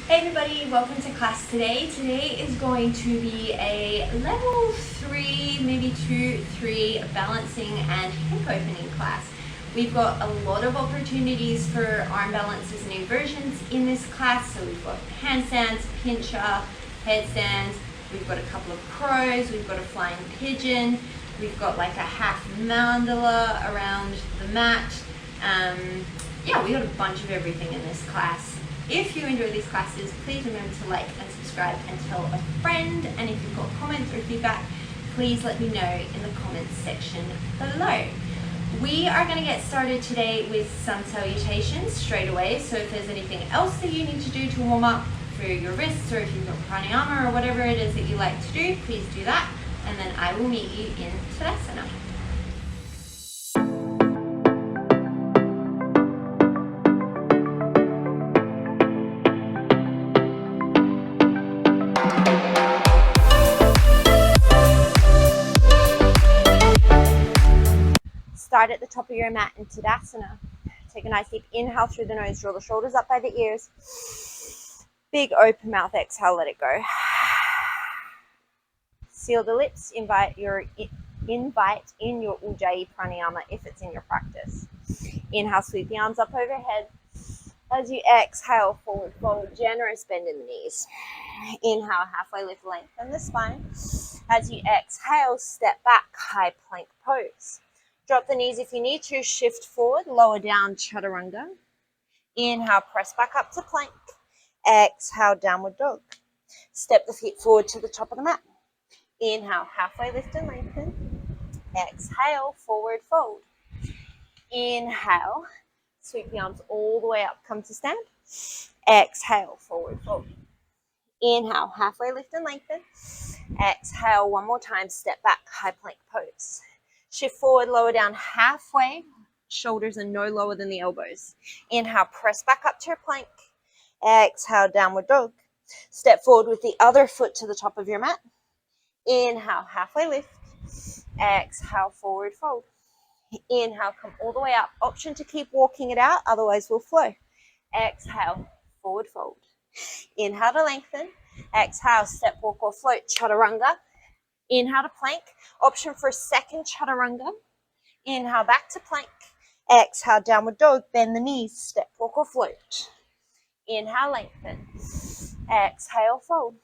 Hey everybody, welcome to class today. Today is going to be a level 3, maybe 2, 3 balancing and hip opening class. We've got a lot of opportunities for arm balances and inversions in this class. So we've got handstands, pincher, headstands, we've got a couple of crows, we've got a flying pigeon, we've got like a half mandala around the mat. Yeah, we got a bunch of everything in this class. If you enjoy these classes, please remember to like and subscribe and tell a friend. And if you've got comments or feedback, please let me know in the comments section below. We are going to get started today with some salutations straight away. So if there's anything else that you need to do to warm up for your wrists, or if you've got pranayama or whatever it is that you like to do, please do that. And then I will meet you in Savasana. Start at the top of your mat in Tadasana. Take a nice deep inhale through the nose, draw the shoulders up by the ears. Big open mouth, exhale, let it go. Seal the lips, invite in your Ujjayi pranayama if it's in your practice. Inhale, sweep the arms up overhead. As you exhale, forward fold, generous bend in the knees. Inhale, halfway lift, lengthen the spine. As you exhale, step back, high plank pose. Drop the knees if you need to, shift forward, lower down, chaturanga. Inhale, press back up to plank. Exhale, downward dog. Step the feet forward to the top of the mat. Inhale, halfway lift and lengthen. Exhale, forward fold. Inhale, sweep the arms all the way up, come to stand. Exhale, forward fold. Inhale, halfway lift and lengthen. Exhale, one more time, step back, high plank pose. Shift forward, lower down halfway. Shoulders are no lower than the elbows. Inhale, press back up to your plank. Exhale, downward dog. Step forward with the other foot to the top of your mat. Inhale, halfway lift. Exhale, forward fold. Inhale, come all the way up. Option to keep walking it out, otherwise we'll flow. Exhale, forward fold. Inhale to lengthen. Exhale, step, walk or float, chaturanga. Inhale to plank. Option for a second chaturanga. Inhale back to plank. Exhale, downward dog. Bend the knees. Step, walk or float. Inhale, lengthen. Exhale, fold.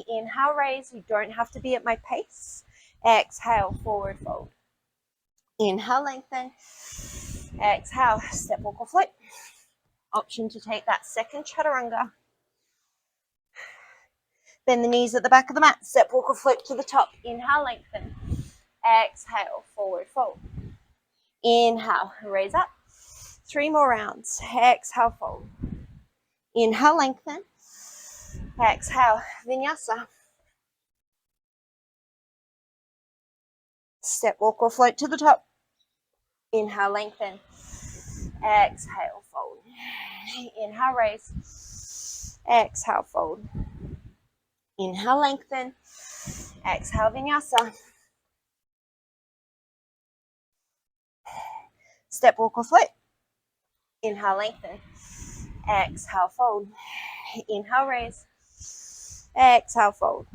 Inhale, raise. You don't have to be at my pace. Exhale, forward fold. Inhale, lengthen. Exhale, step, walk or float. Option to take that second chaturanga. Bend the knees at the back of the mat. Step, walk or float to the top. Inhale, lengthen. Exhale, forward fold. Inhale, raise up. 3 more rounds. Exhale, fold. Inhale, lengthen. Exhale, vinyasa. Step, walk or float to the top. Inhale, lengthen. Exhale, fold. Inhale, raise. Exhale, fold. Inhale, lengthen. Exhale, vinyasa. Step, walk or float. Inhale, lengthen. Exhale, fold. Inhale, raise. Exhale, fold.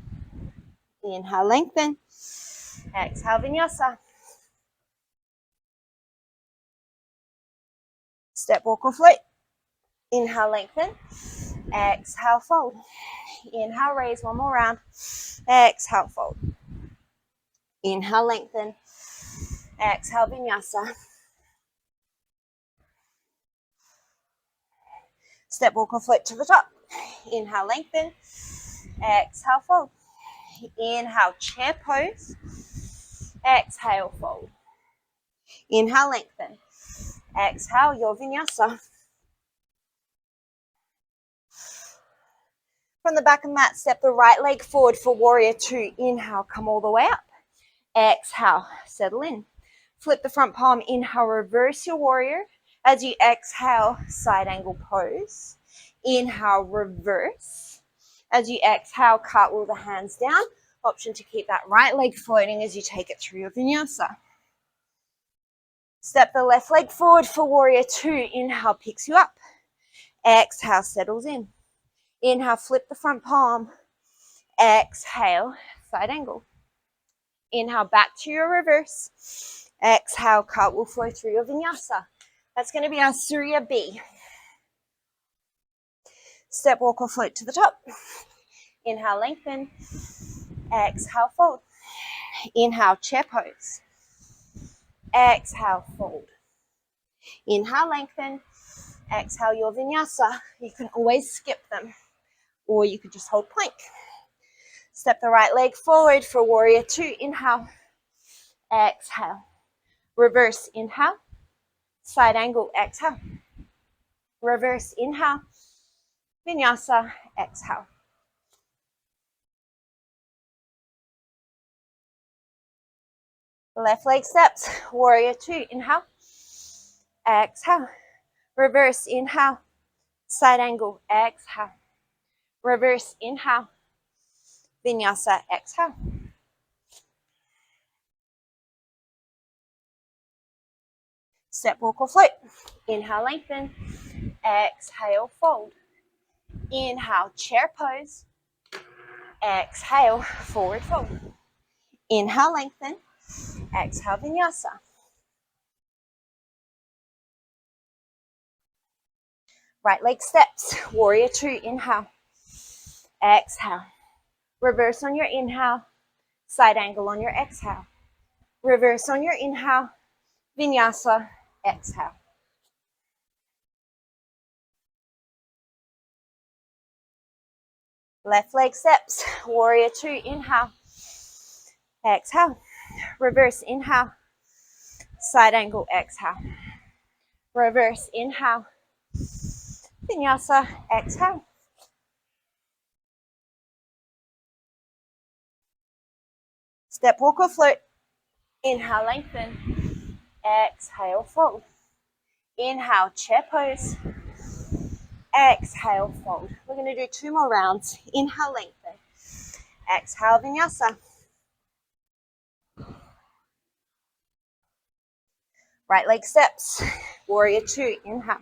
Inhale, lengthen. Exhale, vinyasa. Step, walk or float. Inhale, lengthen. Exhale, fold. Inhale, raise, one more round. Exhale, fold. Inhale, lengthen. Exhale, vinyasa. Step, walk or float to the top. Inhale, lengthen. Exhale, fold. Inhale, chair pose. Exhale, fold. Inhale, lengthen. Exhale, your vinyasa. From the back of the mat, step the right leg forward for warrior 2. Inhale, come all the way up. Exhale, settle in. Flip the front palm. Inhale, reverse your warrior. As you exhale, side angle pose. Inhale, reverse. As you exhale, cartwheel the hands down. Option to keep that right leg floating as you take it through your vinyasa. Step the left leg forward for warrior 2. Inhale, picks you up. Exhale, settles in. Inhale, flip the front palm. Exhale, side angle. Inhale, back to your reverse. Exhale, cartwheel flow through your vinyasa. That's going to be our Surya B. Step, walk, or float to the top. Inhale, lengthen. Exhale, fold. Inhale, chair pose. Exhale, fold. Inhale, lengthen. Exhale, your vinyasa. You can always skip them, or you could just hold plank. Step the right leg forward for warrior two. Inhale. Exhale. Reverse, inhale. Side angle, exhale. Reverse, inhale. Vinyasa, exhale. Left leg steps, warrior two. Inhale. Exhale. Reverse, inhale. Side angle, exhale. Reverse, inhale. Vinyasa, exhale. Step, walk, or float. Inhale, lengthen. Exhale, fold. Inhale, chair pose. Exhale, forward fold. Inhale, lengthen. Exhale, vinyasa. Right leg steps, warrior two. Inhale. Exhale. Reverse on your inhale. Side angle on your exhale. Reverse on your inhale. Vinyasa, exhale. Left leg steps, warrior two. Inhale. Exhale. Reverse, inhale. Side angle, exhale. Reverse, inhale. Vinyasa, exhale. Step, walk, or float. Inhale, lengthen. Exhale, fold. Inhale, chair pose. Exhale, fold. We're going to do 2 more rounds. Inhale, lengthen. Exhale, vinyasa. Right leg steps. Warrior two. Inhale.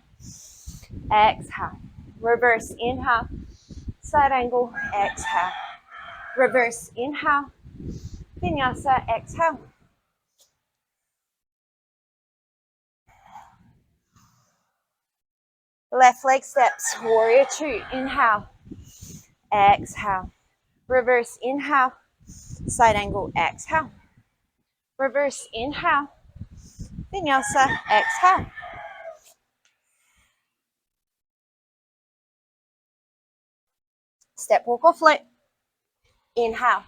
Exhale. Reverse, inhale. Side angle, exhale. Reverse, inhale. Vinyasa, exhale. Left leg steps. Warrior two. Inhale. Exhale. Reverse, inhale. Side angle, exhale. Reverse, inhale. Vinyasa, exhale. Step, walk, or float. Inhale.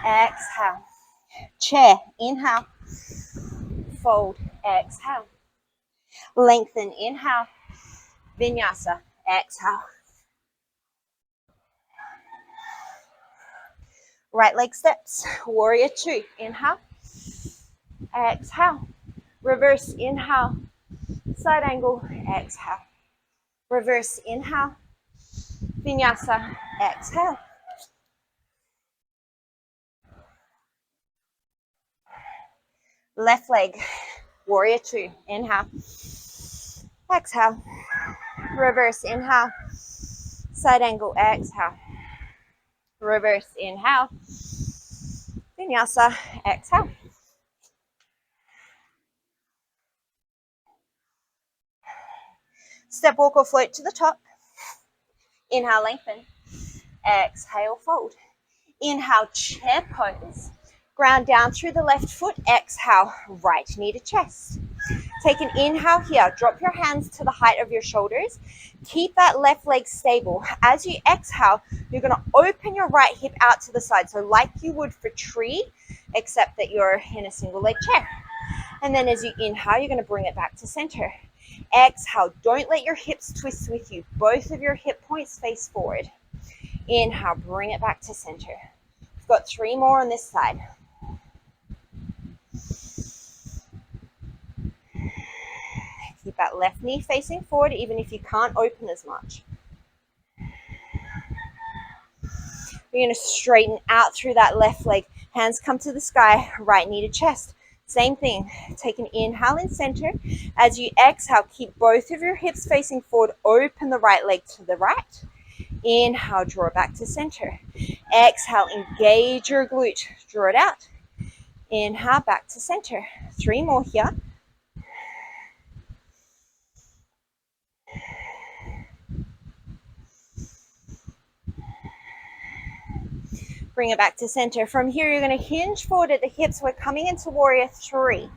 Exhale. Chair. Inhale. Fold. Exhale. Lengthen. Inhale. Vinyasa. Exhale. Right leg steps. Warrior two. Inhale. Exhale. Reverse, inhale. Side angle, exhale. Reverse, inhale. Vinyasa, exhale. Left leg, warrior two. Inhale. Exhale. Reverse, inhale. Side angle, exhale. Reverse, inhale. Vinyasa, exhale. Step, walk, or float to the top. Inhale, lengthen. Exhale, fold. Inhale, chair pose. Ground down through the left foot. Exhale, right knee to chest. Take an inhale here. Drop your hands to the height of your shoulders. Keep that left leg stable. As you exhale, you're going to open your right hip out to the side. So like you would for tree, except that you're in a single leg chair. And then as you inhale, you're going to bring it back to center. Exhale. Don't let your hips twist with you. Both of your hip points face forward. Inhale. Bring it back to center. We've got 3 more on this side. Keep that left knee facing forward, even if you can't open as much. We're going to straighten out through that left leg. Hands come to the sky, right knee to chest. Same thing. Take an inhale in center. As you exhale, keep both of your hips facing forward. Open the right leg to the right. Inhale, draw it back to center. Exhale, engage your glute. Draw it out. Inhale, back to center. 3 more here. Bring it back to center. From here, you're going to hinge forward at the hips. We're coming into warrior 3.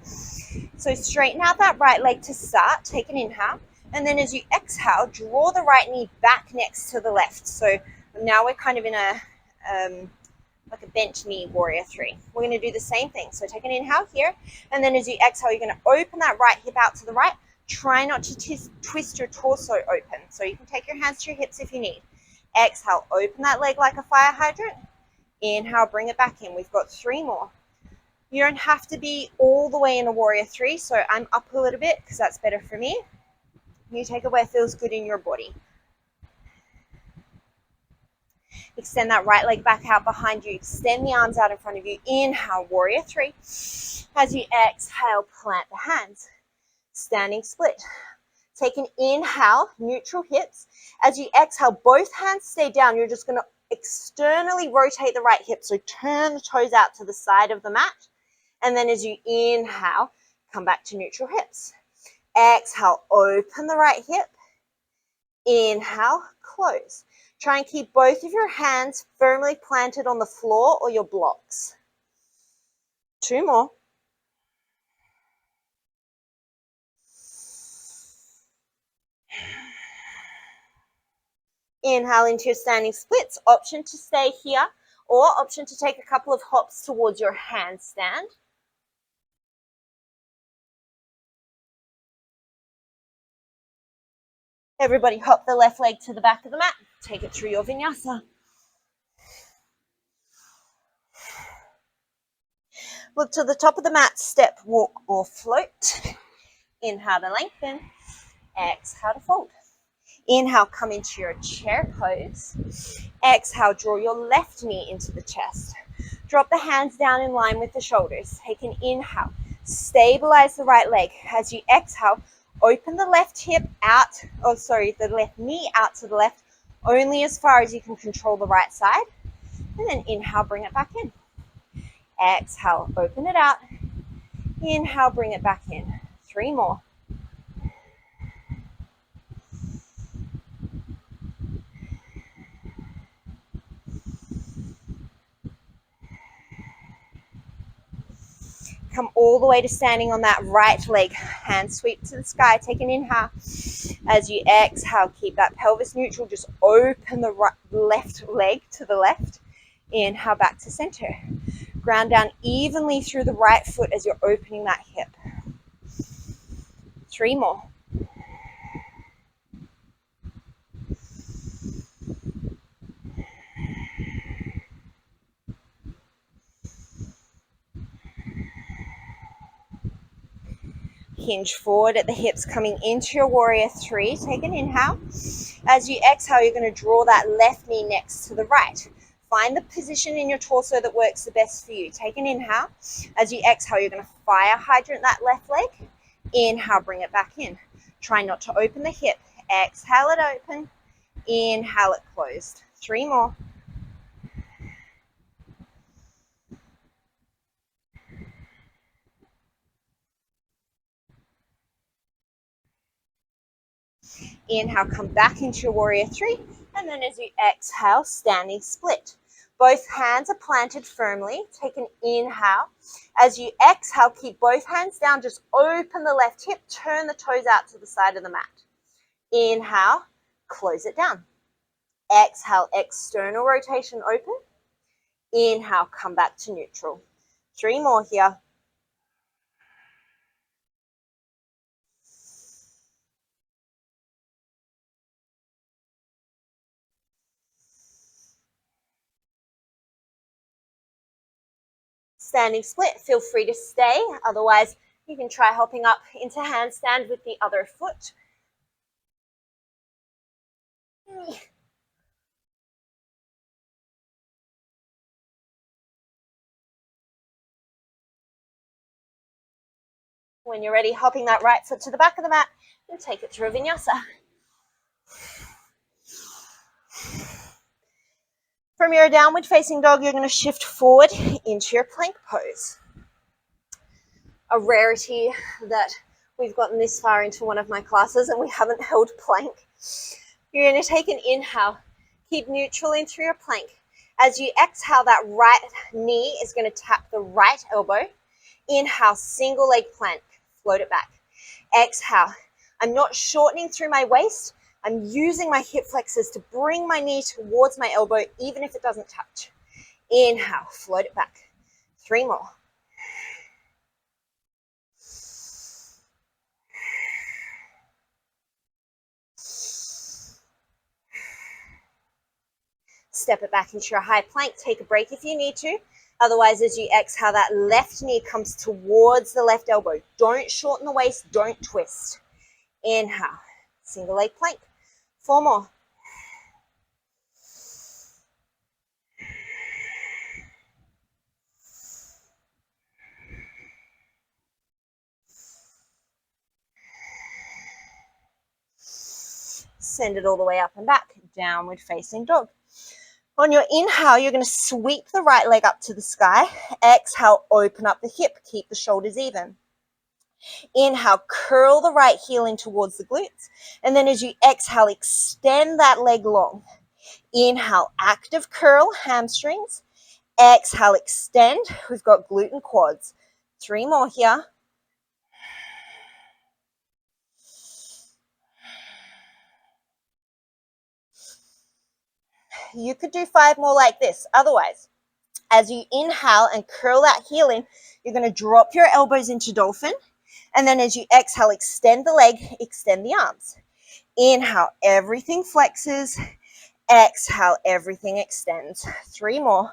So straighten out that right leg to start. Take an inhale. And then as you exhale, draw the right knee back next to the left. So now we're kind of in a like a bent knee warrior 3. We're going to do the same thing. So take an inhale here. And then as you exhale, you're going to open that right hip out to the right. Try not to twist your torso open. So you can take your hands to your hips if you need. Exhale, open that leg like a fire hydrant. Inhale, bring it back in. We've got 3 more. You don't have to be all the way in a warrior 3, so I'm up a little bit because that's better for me. You take it where it feels good in your body. Extend that right leg back out behind you. Extend the arms out in front of you. Inhale, warrior 3. As you exhale, plant the hands. Standing split. Take an inhale, neutral hips. As you exhale, both hands stay down. You're just going to externally rotate the right hip. So turn the toes out to the side of the mat. And then as you inhale, come back to neutral hips. Exhale, open the right hip. Inhale, close. Try and keep both of your hands firmly planted on the floor or your blocks. 2 more. Inhale into your standing splits. Option to stay here or option to take a couple of hops towards your handstand. Everybody hop the left leg to the back of the mat. Take it through your vinyasa. Look to the top of the mat, step, walk, or float. Inhale to lengthen. Exhale to fold. Inhale, come into your chair pose. Exhale, draw your left knee into the chest. Drop the hands down in line with the shoulders. Take an inhale. Stabilize the right leg. As you exhale, open the left hip out, the left knee out to the left, only as far as you can control the right side. And then inhale, bring it back in. Exhale, open it out. Inhale, bring it back in. 3 more. Come all the way to standing on that right leg. Hand sweep to the sky. Take an inhale. As you exhale, keep that pelvis neutral. Just open the left leg to the left. Inhale, back to center. Ground down evenly through the right foot as you're opening that hip. 3 more. Hinge forward at the hips, coming into your warrior 3. Take an inhale. As you exhale, you're going to draw that left knee next to the right. Find the position in your torso that works the best for you. Take an inhale. As you exhale, you're going to fire hydrant that left leg. Inhale, bring it back in. Try not to open the hip. Exhale it open. Inhale it closed. 3 more. Inhale, come back into your warrior 3. And then as you exhale, standing split. Both hands are planted firmly. Take an inhale. As you exhale, keep both hands down. Just open the left hip. Turn the toes out to the side of the mat. Inhale, close it down. Exhale, external rotation open. Inhale, come back to neutral. 3 more here. Standing split, feel free to stay. Otherwise, you can try hopping up into handstand with the other foot. When you're ready, hopping that right foot to the back of the mat and take it through a vinyasa. From your downward facing dog, you're going to shift forward into your plank pose. A rarity that we've gotten this far into one of my classes and we haven't held plank. You're going to take an inhale, keep neutral in through your plank. As you exhale, that right knee is going to tap the right elbow. Inhale, single leg plank, float it back. Exhale, I'm not shortening through my waist. I'm using my hip flexors to bring my knee towards my elbow, even if it doesn't touch. Inhale, float it back. 3 more. Step it back into your high plank. Take a break if you need to. Otherwise, as you exhale, that left knee comes towards the left elbow. Don't shorten the waist. Don't twist. Inhale, single leg plank. 4 more. Send it all the way up and back. Downward facing dog. On your inhale, you're going to sweep the right leg up to the sky. Exhale, open up the hip. Keep the shoulders even. Inhale, curl the right heel in towards the glutes. And then as you exhale, extend that leg long. Inhale, active curl, hamstrings. Exhale, extend. We've got glute and quads. 3 more here. You could do 5 more like this. Otherwise, as you inhale and curl that heel in, you're going to drop your elbows into dolphin. And then as you exhale, extend the leg, extend the arms. Inhale, everything flexes. Exhale, everything extends. 3 more.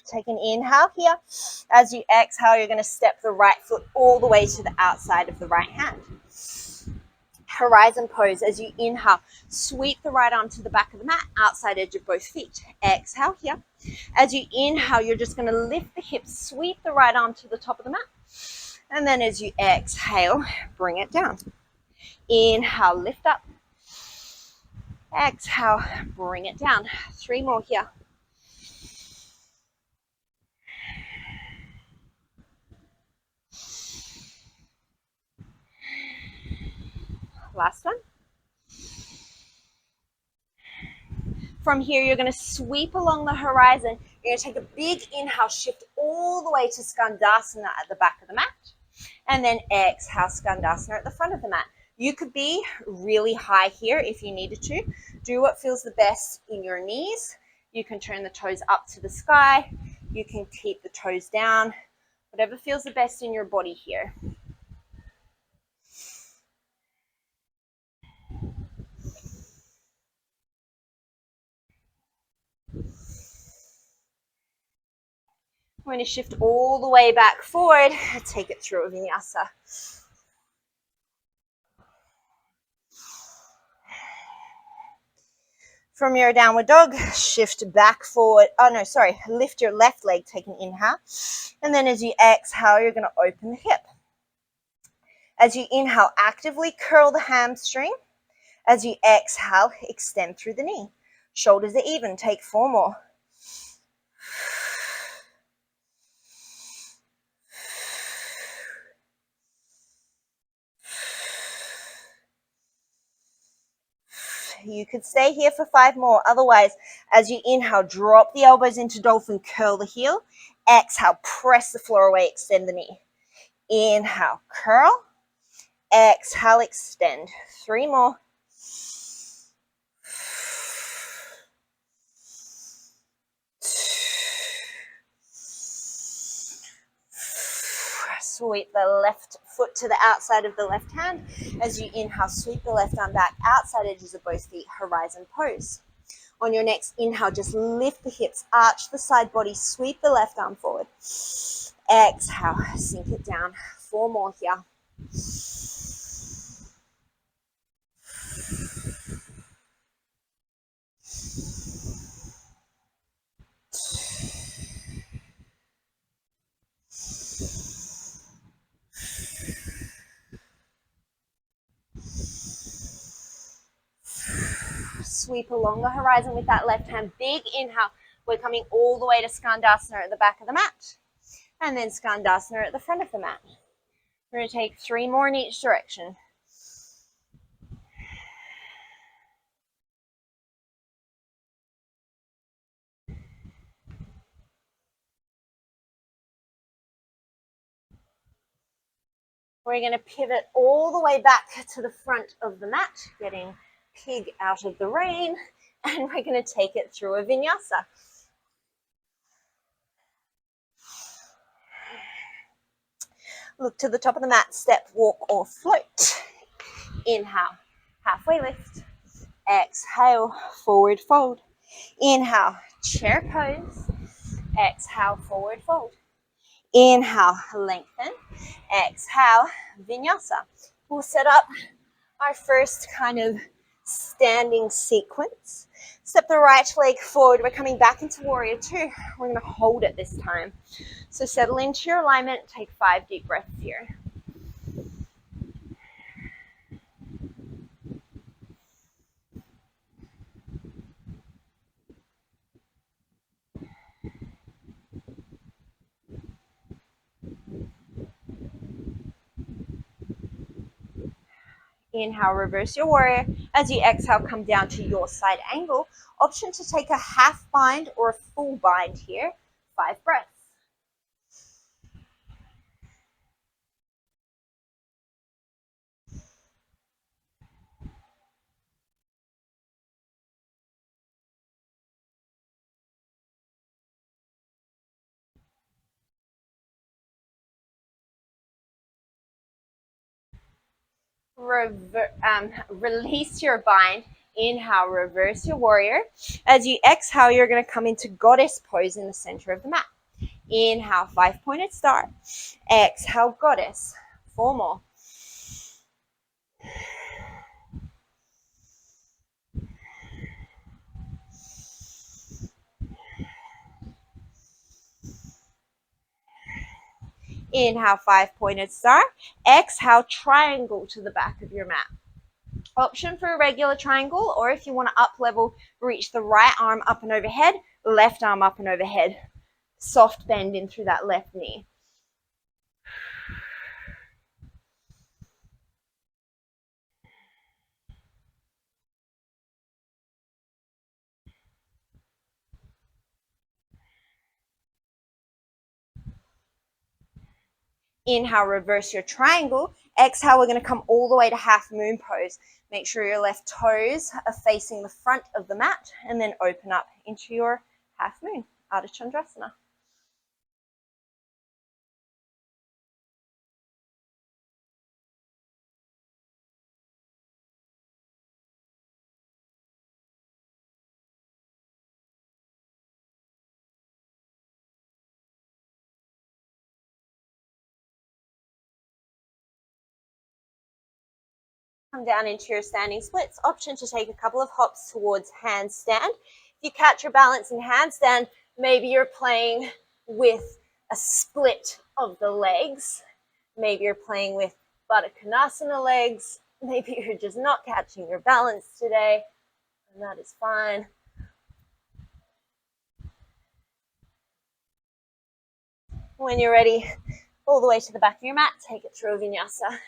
Take an inhale here. As you exhale, you're going to step the right foot all the way to the outside of the right hand. Horizon pose. As you inhale, sweep the right arm to the back of the mat, outside edge of both feet. Exhale here. As you inhale, you're just going to lift the hips, sweep the right arm to the top of the mat. And then as you exhale, bring it down. Inhale, lift up. Exhale, bring it down. 3 more here. Last one. From here, you're going to sweep along the horizon. You're going to take a big inhale, shift all the way to Skandasana at the back of the mat. And then exhale, Skandasana at the front of the mat. You could be really high here if you needed to. Do what feels the best in your knees. You can turn the toes up to the sky. You can keep the toes down. Whatever feels the best in your body here. I'm going to shift all the way back forward. Take it through a vinyasa. From your downward dog, shift back forward. Oh, no, sorry. Lift your left leg, take an inhale. And then as you exhale, you're going to open the hip. As you inhale, actively curl the hamstring. As you exhale, extend through the knee. Shoulders are even. Take 4 more. You could stay here for 5 more. Otherwise, as you inhale, drop the elbows into dolphin, curl the heel. Exhale, press the floor away, extend the knee. Inhale, curl. Exhale, extend. 3 more. Sweep the left foot to the outside of the left hand. As you inhale, sweep the left arm back, outside edges of both feet, horizon pose. On your next inhale, just lift the hips, arch the side body, sweep the left arm forward. Exhale, sink it down. 4 more here. Sweep along the horizon with that left hand. Big inhale. We're coming all the way to Skandasana at the back of the mat. And then Skandasana at the front of the mat. We're going to take 3 more in each direction. We're going to pivot all the way back to the front of the mat, getting pig out of the rain, and we're going to take it through a vinyasa. Look to the top of the mat, step, walk, or float. Inhale, halfway lift. Exhale, forward fold. Inhale, chair pose. Exhale, forward fold. Inhale, lengthen. Exhale, vinyasa. We'll set up our first kind of standing sequence. Step the right leg forward. We're coming back into warrior 2. We're going to hold it this time. So settle into your alignment. Take 5 deep breaths here. Inhale, reverse your warrior. As you exhale, come down to your side angle. Option to take a half bind or a full bind here. 5 breaths. Release your bind. Inhale, reverse your warrior. As you exhale, you're going to come into goddess pose in the center of the mat. Inhale, 5-pointed star. Exhale, goddess. 4 more. Inhale, 5-pointed star. Exhale, triangle to the back of your mat. Option for a regular triangle, or if you want to up level, reach the right arm up and overhead, left arm up and overhead. Soft bend in through that left knee. Inhale, reverse your triangle. Exhale, we're going to come all the way to half moon pose. Make sure your left toes are facing the front of the mat, and then open up into your half moon, Ardha Chandrasana. Come down into your standing splits. Option to take a couple of hops towards handstand. If you catch your balance in handstand, maybe you're playing with a split of the legs. Maybe you're playing with Baddha Konasana legs. Maybe you're just not catching your balance today, and that is fine. When you're ready, all the way to the back of your mat, take it through a vinyasa.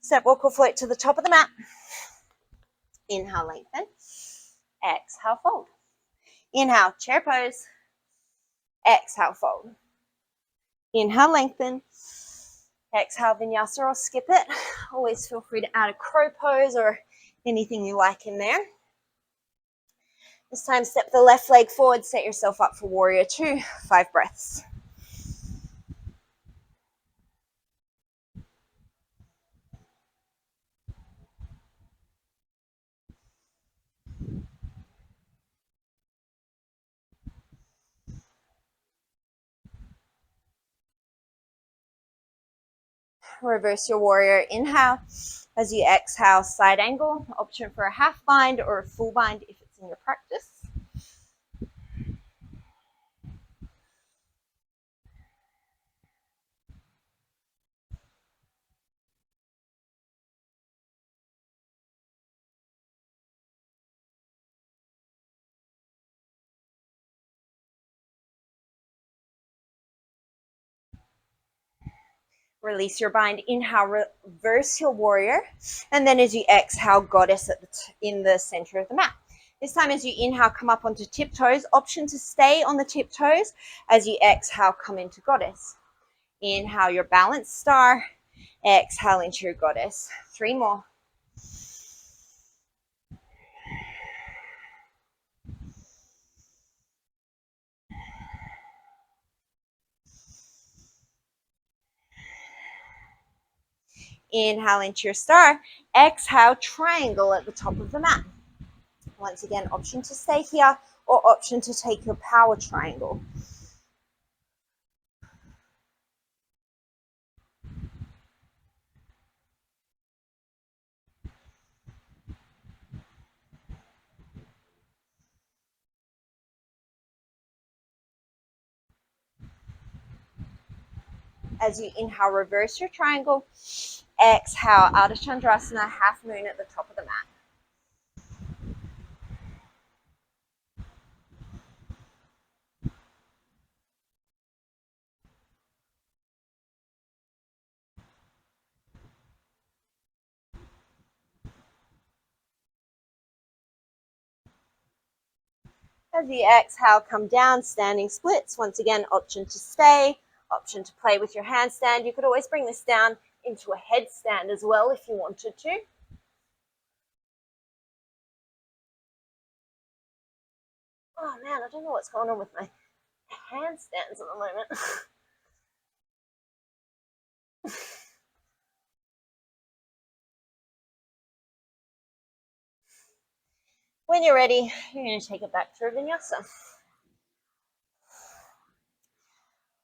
Step, walk, or float to the top of the mat. Inhale, lengthen. Exhale, fold. Inhale, chair pose. Exhale, fold. Inhale, lengthen. Exhale, vinyasa or skip it. Always feel free to add a crow pose or anything you like in there. This time, step the left leg forward, set yourself up for warrior 2, 5 breaths. Reverse your warrior, inhale. As you exhale, side angle, option for a half bind or a full bind if it's in your practice. Release your bind. Inhale, reverse your warrior. And then as you exhale, goddess in the center of the mat. This time as you inhale, come up onto tiptoes. Option to stay on the tiptoes. As you exhale, come into goddess. Inhale your balanced star. Exhale into your goddess. 3 more. Inhale into your star. Exhale, triangle at the top of the mat. Once again, option to stay here or option to take your power triangle. As you inhale, reverse your triangle. Exhale, Ardha Chandrasana, half moon at the top of the mat. As you exhale, come down, standing splits. Once again, option to stay, option to play with your handstand. You could always bring this down into a headstand as well if you wanted to. Oh man, I don't know what's going on with my handstands at the moment. When you're ready, you're going to take it back through vinyasa.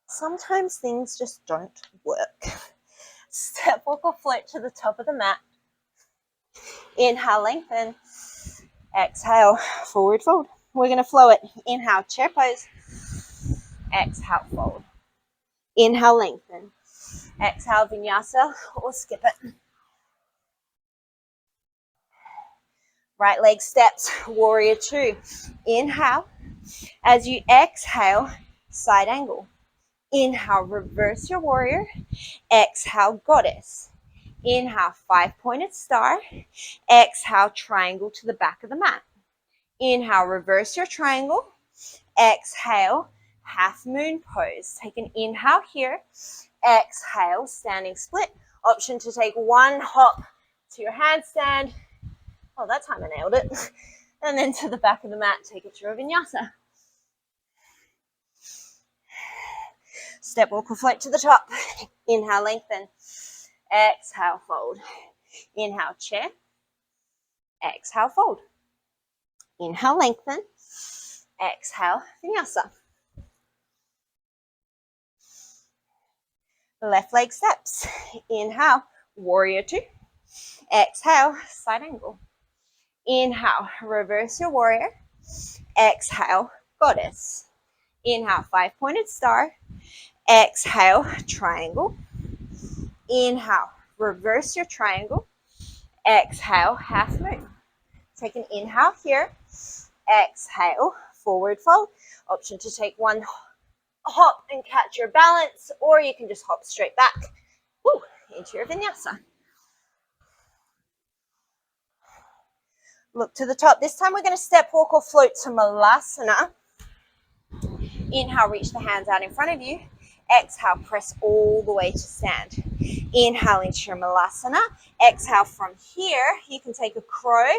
Sometimes things just don't work. Step, walk, or float to the top of the mat. Inhale, lengthen. Exhale, forward fold. We're going to flow it. Inhale, chair pose. Exhale, fold. Inhale, lengthen. Exhale, vinyasa or skip it. Right leg steps, warrior 2. Inhale. As you exhale, side angle. Inhale, reverse your warrior. Exhale, goddess. Inhale, 5-pointed star. Exhale, triangle to the back of the mat. Inhale, reverse your triangle. Exhale, half moon pose. Take an inhale here. Exhale, standing split. Option to take one hop to your handstand. Oh, that time I nailed it. And then to the back of the mat, take it through a vinyasa. Step, walk, or float to the top. Inhale, lengthen. Exhale, fold. Inhale, chair. Exhale, fold. Inhale, lengthen. Exhale, vinyasa. Left leg steps. Inhale, warrior 2. Exhale, side angle. Inhale, reverse your warrior. Exhale, goddess. Inhale, 5-pointed star. Exhale, triangle. Inhale, reverse your triangle. Exhale, half moon. Take an inhale here. Exhale, forward fold. Option to take one hop and catch your balance, or you can just hop straight back into your vinyasa. Look to the top. This time we're going to step, walk, or float to Malasana. Inhale, reach the hands out in front of you. Exhale, press all the way to stand. Inhale into your Malasana. Exhale from here. You can take a crow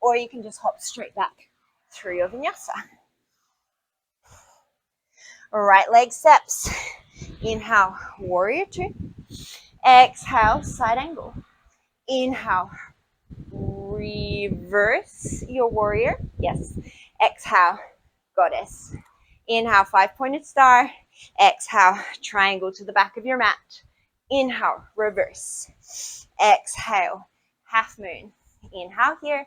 or you can just hop straight back through your vinyasa. Right leg steps. Inhale, warrior 2. Exhale, side angle. Inhale, reverse your warrior. Yes. Exhale, goddess. Inhale, 5-pointed star. Exhale, triangle to the back of your mat. Inhale, reverse. Exhale, half moon. Inhale here.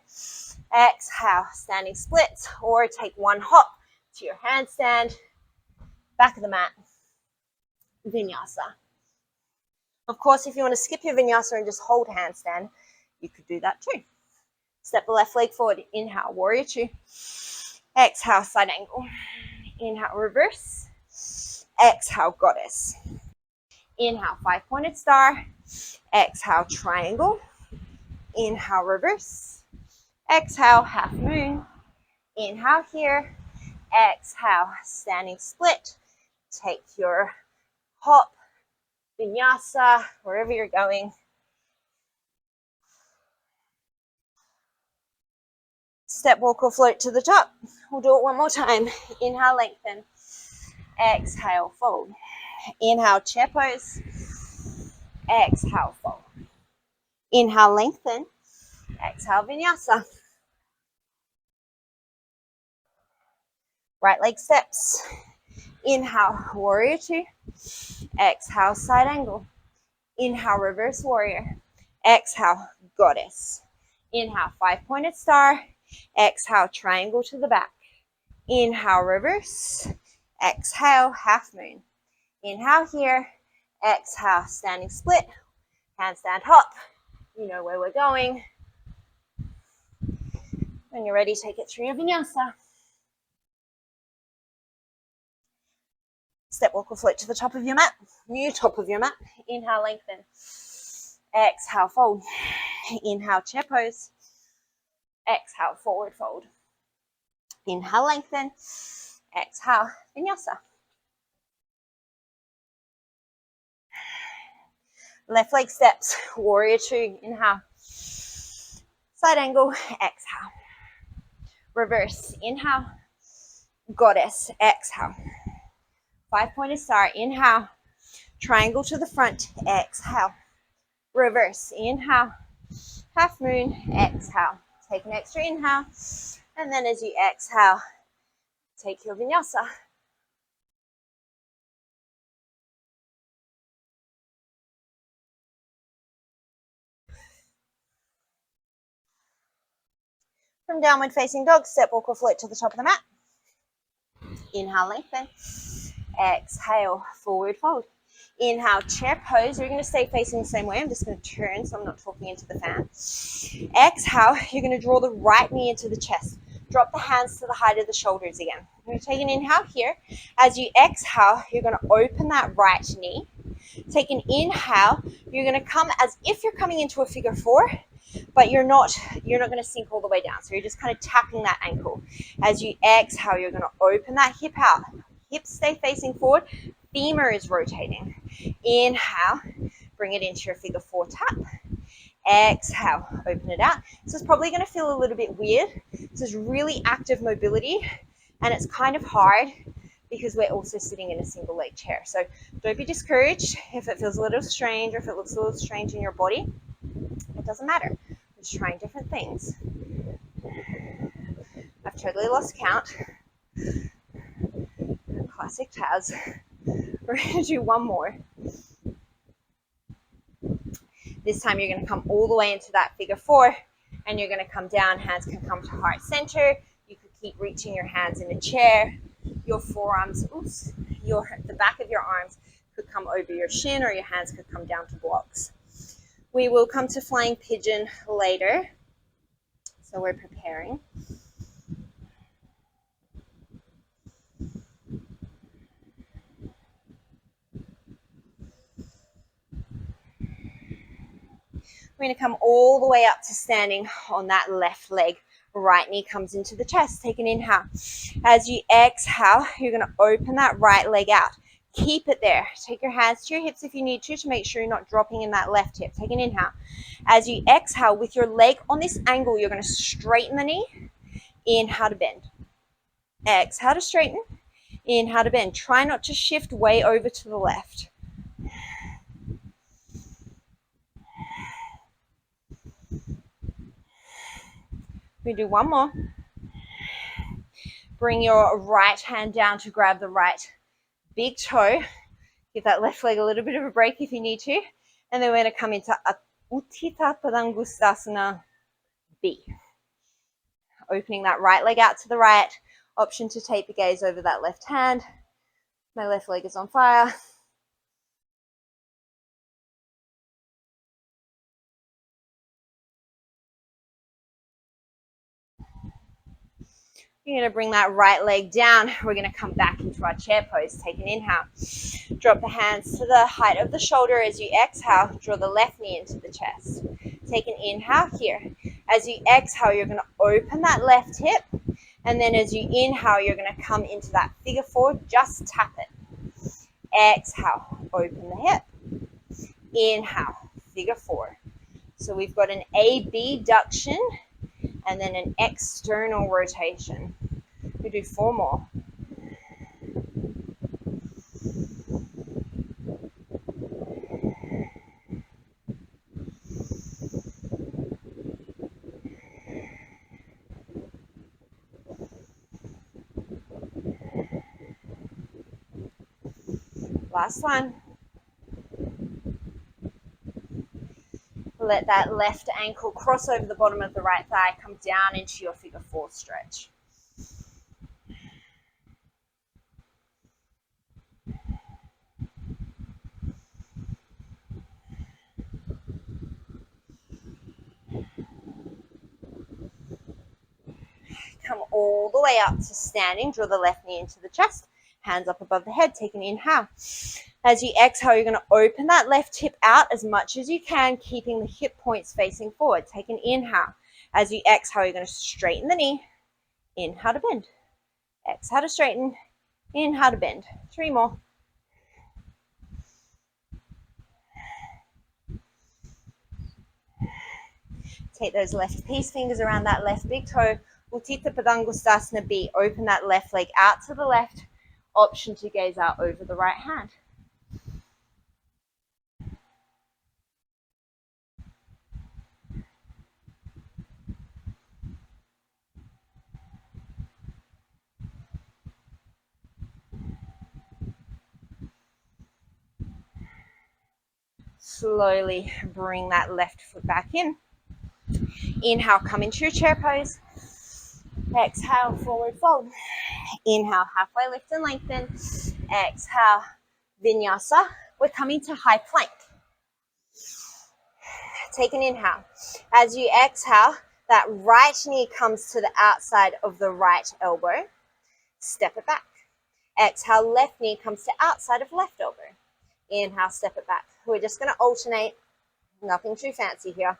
Exhale, standing splits, or take one hop to your handstand, back of the mat, vinyasa. Of course, if you want to skip your vinyasa and just hold handstand, you could do that too. Step the left leg forward. Inhale, warrior 2. Exhale, side angle. Inhale, reverse. Exhale, goddess. Inhale, 5-pointed star. Exhale, triangle. Inhale, reverse. Exhale, half moon. Inhale here. Exhale, standing split. Take your hop, vinyasa, wherever you're going. Step, walk, or float to the top. We'll do it one more time. Inhale, lengthen. Exhale, fold. Inhale, chair pose. Exhale, fold. Inhale, lengthen. Exhale, vinyasa. Right leg steps. Inhale, warrior two. Exhale, side angle. Inhale, reverse warrior. Exhale, goddess. Inhale, 5-pointed star. Exhale, triangle to the back. Inhale, reverse. Exhale, half moon. Inhale here. Exhale, standing split. Handstand hop. You know where we're going. When you're ready, take it through your vinyasa. Step, walk, or float to the top of your mat. New top of your mat. Inhale, lengthen. Exhale, fold. Inhale, chair pose. Exhale, forward fold. Inhale, lengthen. Exhale, vinyasa. Left leg steps. Warrior two. Inhale. Side angle. Exhale. Reverse. Inhale. Goddess. Exhale. 5-pointed star. Inhale. Triangle to the front. Exhale. Reverse. Inhale. Half moon. Exhale. Take an extra inhale. And then as you exhale, take your vinyasa. From downward facing dog, step, walk, or float to the top of the mat. Inhale, lengthen. Exhale, forward fold. Inhale, chair pose. You're going to stay facing the same way. I'm just going to turn so I'm not talking into the fan. Exhale, you're going to draw the right knee into the chest. Drop the hands to the height of the shoulders again. You're going to take an inhale here. As you exhale, you're going to open that right knee. Take an inhale. You're going to come as if you're coming into a figure four, but you're not going to sink all the way down. So you're just kind of tapping that ankle. As you exhale, you're going to open that hip out. Hips stay facing forward. Femur is rotating. Inhale, bring it into your figure four tap. Exhale, open it out. So it's probably going to feel a little bit weird. This is really active mobility, and it's kind of hard because we're also sitting in a single leg chair. So don't be discouraged if it feels a little strange or if it looks a little strange in your body. It doesn't matter. We're just trying different things. I've totally lost count. Classic Taz. We're going to do one more. This time you're going to come all the way into that figure four, and you're going to come down. Hands can come to heart center. You could keep reaching your hands in a chair. Your forearms, the back of your arms could come over your shin, or your hands could come down to blocks. We will come to flying pigeon later, so we're preparing. We're going to come all the way up to standing on that left leg. Right knee comes into the chest. Take an inhale. As you exhale, you're going to open that right leg out. Keep it there. Take your hands to your hips if you need to make sure you're not dropping in that left hip. Take an inhale. As you exhale, with your leg on this angle, you're going to straighten the knee. Inhale to bend. Exhale to straighten. Inhale to bend. Try not to shift way over to the left. We do one more. Bring your right hand down to grab the right big toe. Give that left leg a little bit of a break if you need to. And then we're going to come into Utthita Padangusthasana B. Opening that right leg out to the right. Option to take the gaze over that left hand. My left leg is on fire. You're going to bring that right leg down. We're going to come back into our chair pose. Take an inhale. Drop the hands to the height of the shoulder. As you exhale, draw the left knee into the chest. Take an inhale here. As you exhale, you're going to open that left hip. And then as you inhale, you're going to come into that figure four. Just tap it. Exhale, open the hip. Inhale, figure four. So we've got an abduction and then an external rotation. We do 4 more. Last one. Let that left ankle cross over the bottom of the right thigh, come down into your figure four stretch. Come all the way up to standing. Draw the left knee into the chest. Hands up above the head. Take an inhale. As you exhale, you're going to open that left hip out as much as you can, keeping the hip points facing forward. Take an inhale. As you exhale, you're going to straighten the knee. Inhale to bend. Exhale to straighten. Inhale to bend. 3 more. Take those left peace fingers around that left big toe. Uttita Padangustasana B. Open that left leg out to the left. Option to gaze out over the right hand. Slowly bring that left foot back in. Inhale, come into your chair pose. Exhale, forward fold. Inhale, halfway lift and lengthen. Exhale, vinyasa. We're coming to high plank. Take an inhale. As you exhale, that right knee comes to the outside of the right elbow. Step it back. Exhale, left knee comes to outside of left elbow. Inhale, step it back. We're just going to alternate. Nothing too fancy here.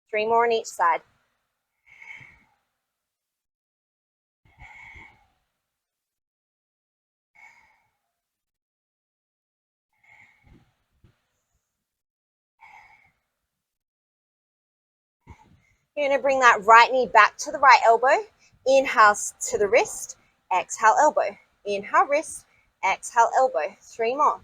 3 more on each side. You're going to bring that right knee back to the right elbow. Inhale to the wrist. Exhale, elbow. Inhale, wrist. Exhale, elbow. 3 more.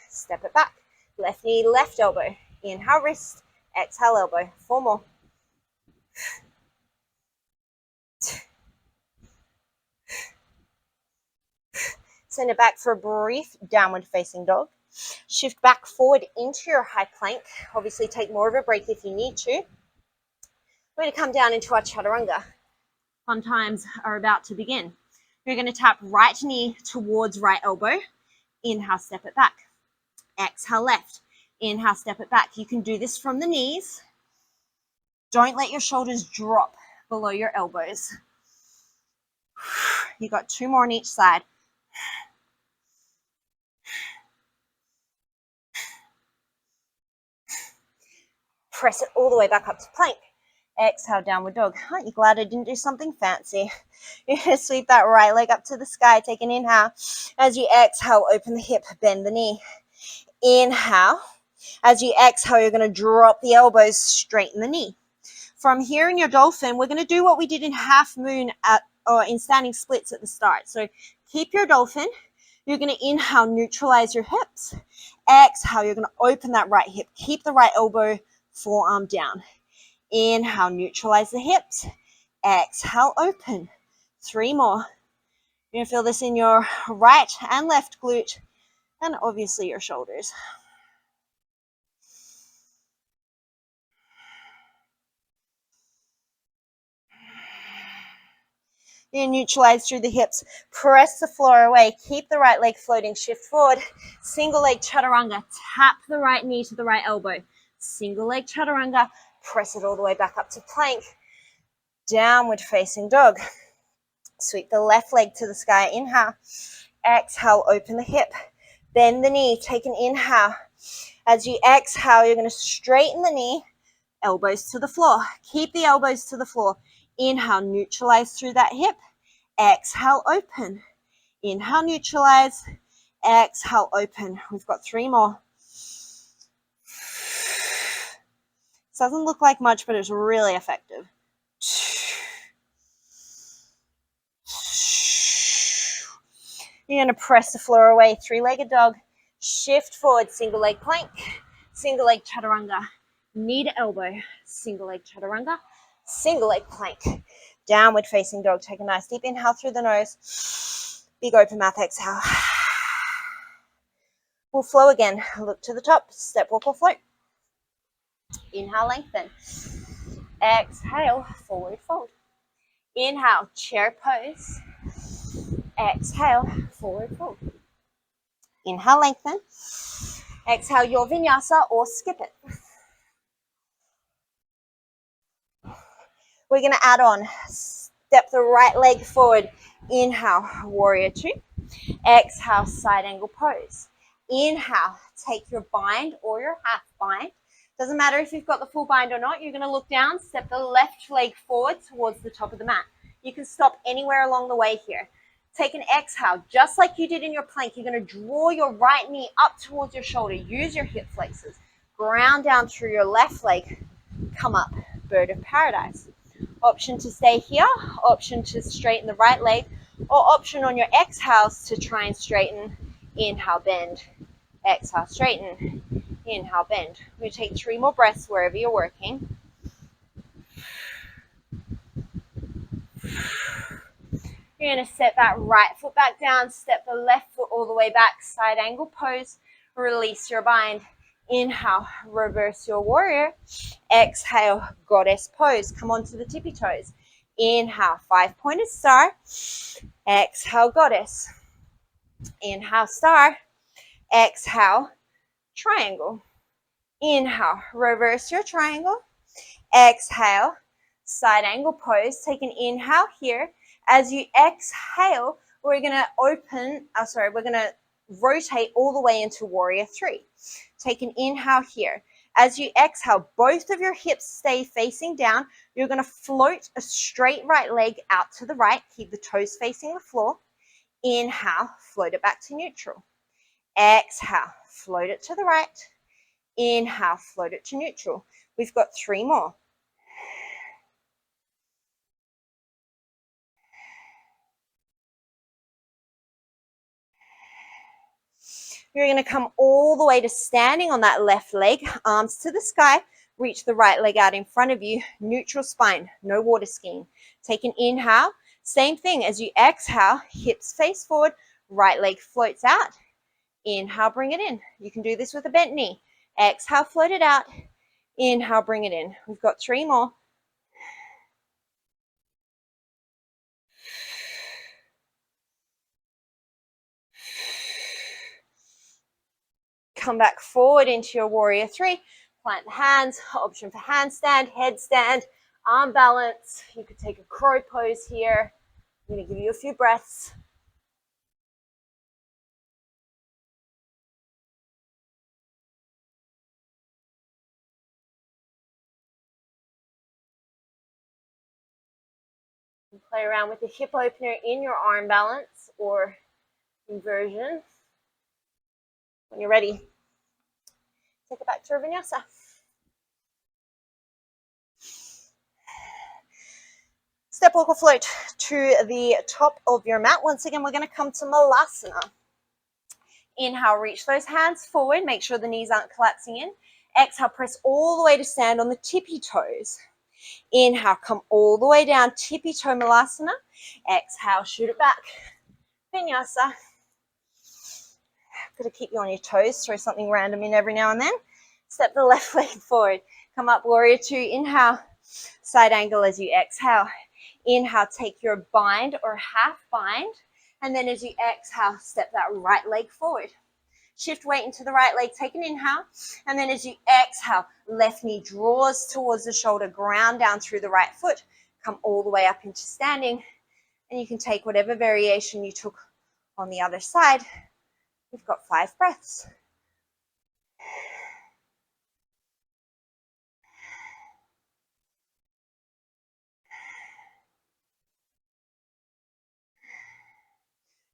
Step it back. Left knee, left elbow. Inhale, wrist. Exhale, elbow. 4 more. Send it back for a brief downward facing dog. Shift back forward into your high plank. Obviously take more of a break if you need to. We're going to come down into our chaturanga. Fun times are about to begin. We're going to tap right knee towards right elbow. Inhale, step it back. Exhale, left. Inhale, step it back. You can do this from the knees. Don't let your shoulders drop below your elbows. You got 2 more on each side. Press it all the way back up to plank. Exhale, downward dog. Aren't you glad I didn't do something fancy? You're going to sweep that right leg up to the sky. Take an inhale. As you exhale, open the hip, bend the knee. Inhale. As you exhale, you're going to drop the elbows, straighten the knee. From here in your dolphin, we're going to do what we did in half moon or in standing splits at the start. So keep your dolphin. You're going to inhale, neutralize your hips. Exhale, you're going to open that right hip. Keep the right elbow, forearm down. Inhale, neutralize the hips. Exhale, open. 3 more. You're going to feel this in your right and left glute and obviously your shoulders. You neutralize through the hips. Press the floor away. Keep the right leg floating. Shift forward. Single leg chaturanga. Tap the right knee to the right elbow. Single leg chaturanga. Press it all the way back up to plank. Downward facing dog. Sweep the left leg to the sky. Inhale. Exhale, open the hip. Bend the knee. Take an inhale. As you exhale, you're going to straighten the knee. Elbows to the floor. Keep the elbows to the floor. Inhale, neutralize through that hip. Exhale, open. Inhale, neutralize. Exhale, open. We've got 3 more. Doesn't look like much, but it's really effective. You're going to press the floor away. 3-legged dog. Shift forward. Single leg plank. Single leg chaturanga. Knee to elbow. Single leg chaturanga. Single leg plank. Downward facing dog. Take a nice deep inhale through the nose. Big open mouth exhale. We'll flow again. Look to the top. Step, walk, or float. Inhale, lengthen. Exhale, forward fold. Inhale, chair pose. Exhale, forward fold. Inhale, lengthen. Exhale, your vinyasa or skip it. We're going to add on. Step the right leg forward. Inhale, warrior 2. Exhale, side angle pose. Inhale, take your bind or your half bind. Doesn't matter if you've got the full bind or not. You're going to look down, step the left leg forward towards the top of the mat. You can stop anywhere along the way here. Take an exhale, just like you did in your plank. You're going to draw your right knee up towards your shoulder. Use your hip flexors. Ground down through your left leg. Come up, bird of paradise. Option to stay here, option to straighten the right leg, or option on your exhales to try and straighten. Inhale, bend. Exhale, straighten. Inhale, bend. We're going to take 3 more breaths wherever you're working. You're going to set that right foot back down, step the left foot all the way back, side angle pose, release your bind. Inhale, reverse your warrior. Exhale, goddess pose. Come onto the tippy toes. Inhale, 5-pointed star. Exhale, goddess. Inhale, star. Exhale, triangle. Inhale, reverse your triangle. Exhale, side angle pose. Take an inhale here. As you exhale, we're going to rotate all the way into warrior 3. Take an inhale here. As you exhale, both of your hips stay facing down. You're going to float a straight right leg out to the right. Keep the toes facing the floor. Inhale, float it back to neutral. Exhale, float it to the right. Inhale, float it to neutral. We've got 3 more. You're going to come all the way to standing on that left leg, arms to the sky, reach the right leg out in front of you, neutral spine, no water skiing. Take an inhale, same thing as you exhale, hips face forward, right leg floats out. Inhale, bring it in. You can do this with a bent knee. Exhale, float it out. Inhale, bring it in. We've got 3 more. Come back forward into your warrior 3. Plant the hands, option for handstand, headstand, arm balance. You could take a crow pose here. I'm going to give you a few breaths. And play around with the hip opener in your arm balance or inversion. When you're ready, take it back to vinyasa. Step, walk, or float to the top of your mat. Once again, we're going to come to Malasana. Inhale, reach those hands forward. Make sure the knees aren't collapsing in. Exhale, press all the way to stand on the tippy toes. Inhale, come all the way down, tippy toe Malasana. Exhale, shoot it back. Vinyasa. Got to keep you on your toes. Throw something random in every now and then. Step the left leg forward. Come up, warrior 2. Inhale, side angle as you exhale. Inhale, take your bind or half bind. And then as you exhale, step that right leg forward. Shift weight into the right leg, take an inhale. And then as you exhale, left knee draws towards the shoulder, ground down through the right foot. Come all the way up into standing. And you can take whatever variation you took on the other side. We've got 5 breaths.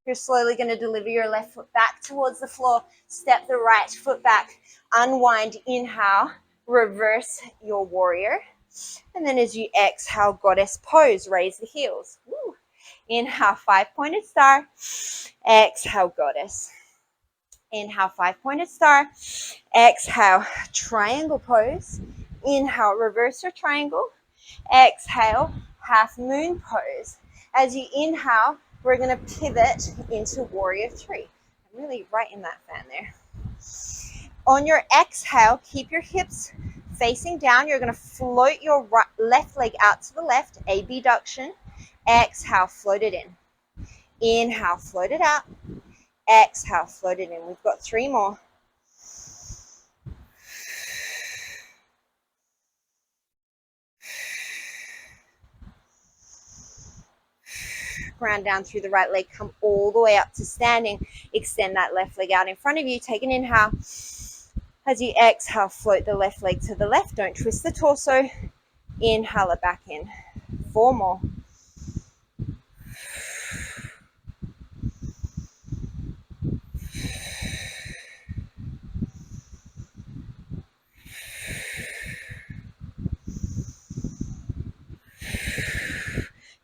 You're slowly going to deliver your left foot back towards the floor. Step the right foot back. Unwind, inhale, reverse your warrior. And then as you exhale, goddess pose, raise the heels. Woo. Inhale, 5-pointed star. Exhale, goddess. Inhale, 5-pointed star. Exhale, triangle pose. Inhale, reverse your triangle. Exhale, half moon pose. As you inhale, we're going to pivot into warrior 3. I'm really right in that fan there. On your exhale, keep your hips facing down. You're going to float your left leg out to the left, abduction. Exhale, float it in. Inhale, float it out. Exhale, float it in. We've got 3 more. Ground down through the right leg, come all the way up to standing. Extend that left leg out in front of you. Take an inhale. As you exhale, float the left leg to the left. Don't twist the torso. Inhale it back in. 4 more.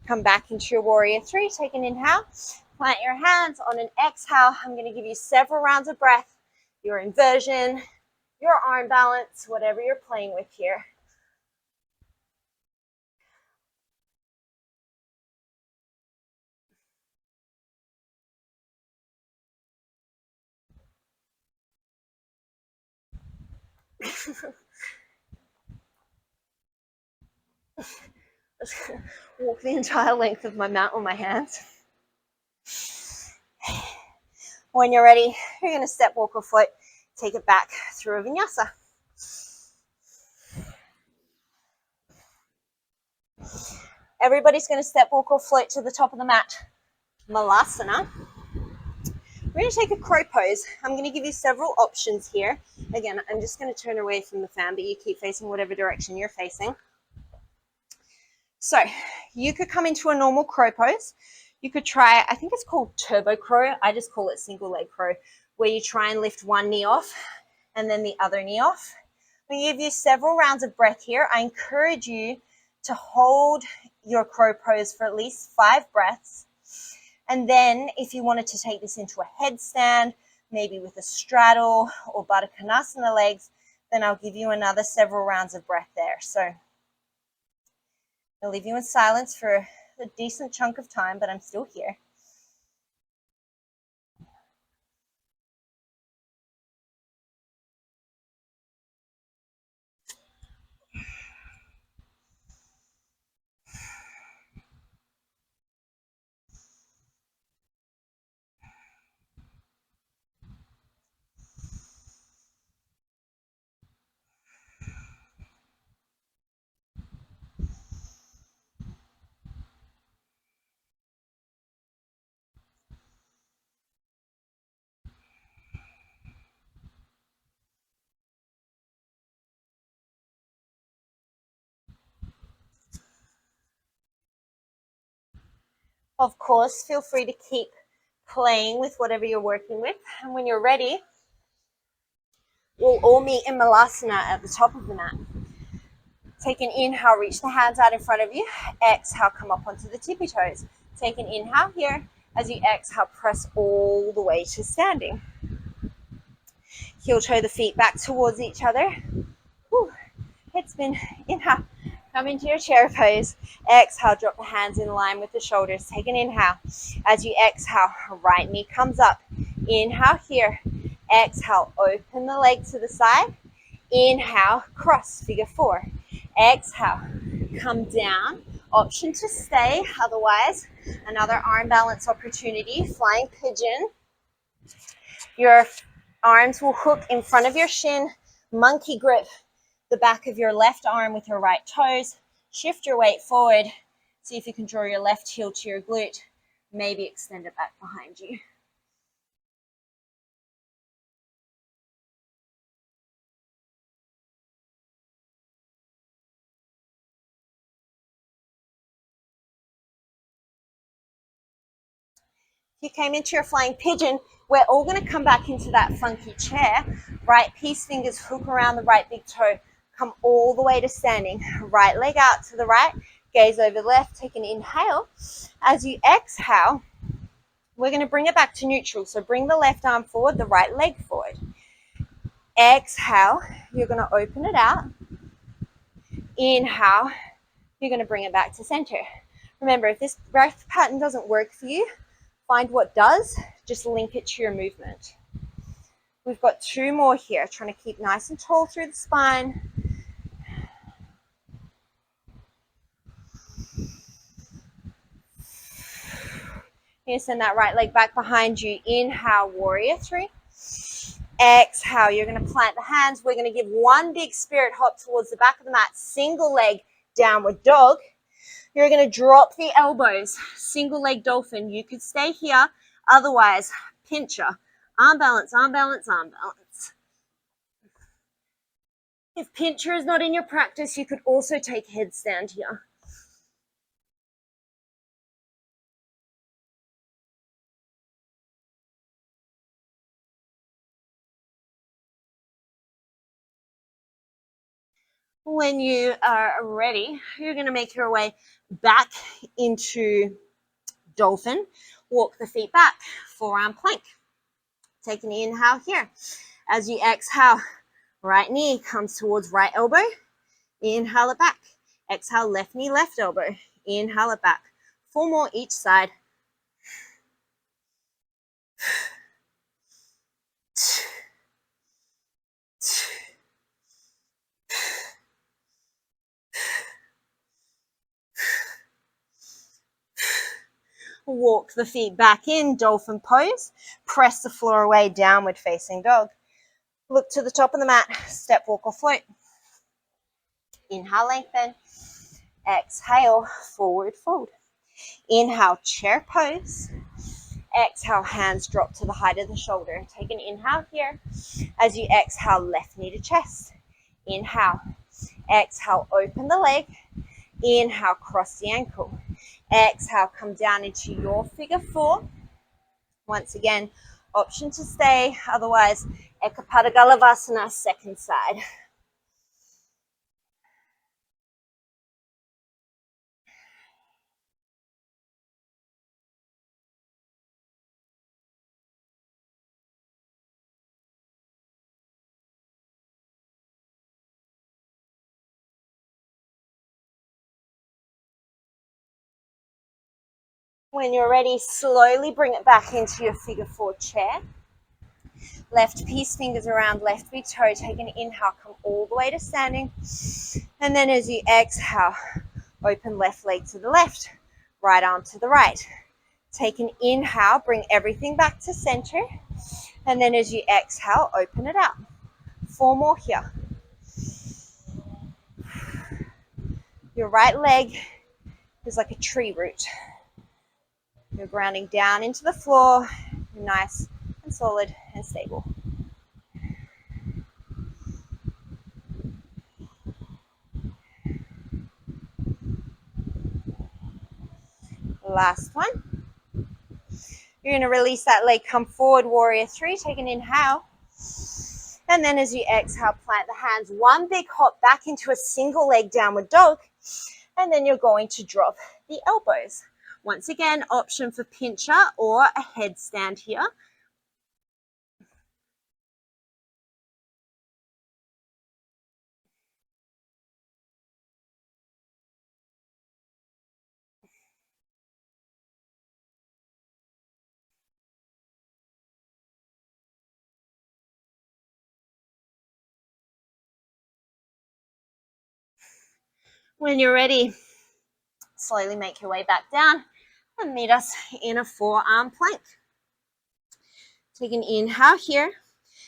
Come back into your warrior 3. Take an inhale. Plant your hands. On an exhale, I'm going to give you several rounds of breath. Your inversion, your arm balance, whatever you're playing with here. Walk the entire length of my mat on my hands. When you're ready, you're going to step, walk, or float. Take it back through a vinyasa. Everybody's going to step, walk, or float to the top of the mat. Malasana. We're going to take a crow pose. I'm going to give you several options here. Again, I'm just going to turn away from the fan, but you keep facing whatever direction you're facing. So you could come into a normal crow pose. You could try, I think it's called turbo crow. I just call it single leg crow, where you try and lift one knee off and then the other knee off. We give you several rounds of breath here. I encourage you to hold your crow pose for at least 5 breaths. And then if you wanted to take this into a headstand, maybe with a straddle or Baddha Konasana legs, then I'll give you another several rounds of breath there. So I'll leave you in silence for a decent chunk of time, but I'm still here. Of course, feel free to keep playing with whatever you're working with. And when you're ready, we'll all meet in Malasana at the top of the mat. Take an inhale, reach the hands out in front of you. Exhale, come up onto the tippy toes. Take an inhale here. As you exhale, press all the way to standing. Heel toe the feet back towards each other. Whew. Head spin. Inhale. Come into your chair pose. Exhale, drop the hands in line with the shoulders. Take an inhale. As you exhale, right knee comes up. Inhale here. Exhale, open the leg to the side. Inhale, cross, figure 4. Exhale, come down Option to stay, otherwise another arm balance opportunity, flying pigeon. Your arms will hook in front of your shin, monkey grip the back of your left arm with your right toes, shift your weight forward, see if you can draw your left heel to your glute, maybe extend it back behind you. You came into your flying pigeon, we're all going to come back into that funky chair. Right peace fingers hook around the right big toe, come all the way to standing. Right leg out to the right, gaze over the left, take an inhale. As you exhale, we're going to bring it back to neutral. So bring the left arm forward, the right leg forward. Exhale, you're going to open it out. Inhale, you're going to bring it back to center. Remember, if this breath pattern doesn't work for you, find what does, just link it to your movement. We've got 2 more here, trying to keep nice and tall through the spine. You send that right leg back behind you. Inhale, warrior 3. Exhale, you're going to plant the hands. We're going to give one big spirit hop towards the back of the mat. Single leg, downward dog. You're going to drop the elbows. Single leg dolphin. You could stay here. Otherwise, pincher. Arm balance, arm balance, arm balance. If pincher is not in your practice, you could also take headstand here. When you are ready, you're going to make your way back into dolphin. Walk the feet back, forearm plank. Take an inhale here. As you exhale, right knee comes towards right elbow. Inhale it back. Exhale, left knee, left elbow. Inhale it back. 4 more each side. Walk the feet back in, dolphin pose. Press the floor away, downward facing dog. Look to the top of the mat, step, walk, or float. Inhale, lengthen. Exhale, forward fold. Inhale, chair pose. Exhale, hands drop to the height of the shoulder. Take an inhale here. As you exhale, left knee to chest. Inhale. Exhale, open the leg. Inhale, cross the ankle. Exhale, come down into your figure 4. Once again, option to stay. Otherwise, Ekapada Galavasana, second side. When you're ready, slowly bring it back into your figure 4 chair. Left peace fingers around left big toe. Take an inhale, come all the way to standing. And then as you exhale, open left leg to the left, right arm to the right. Take an inhale, bring everything back to center. And then as you exhale, open it out. 4 more here. Your right leg is like a tree root. You're grounding down into the floor, nice and solid and stable. Last one. You're going to release that leg, come forward, warrior 3, take an inhale. And then as you exhale, plant the hands, one big hop back into a single leg downward dog. And then you're going to drop the elbows. Once again, option for pincher or a headstand here. When you're ready, Slowly make your way back down and meet us in a forearm plank. Take an inhale here.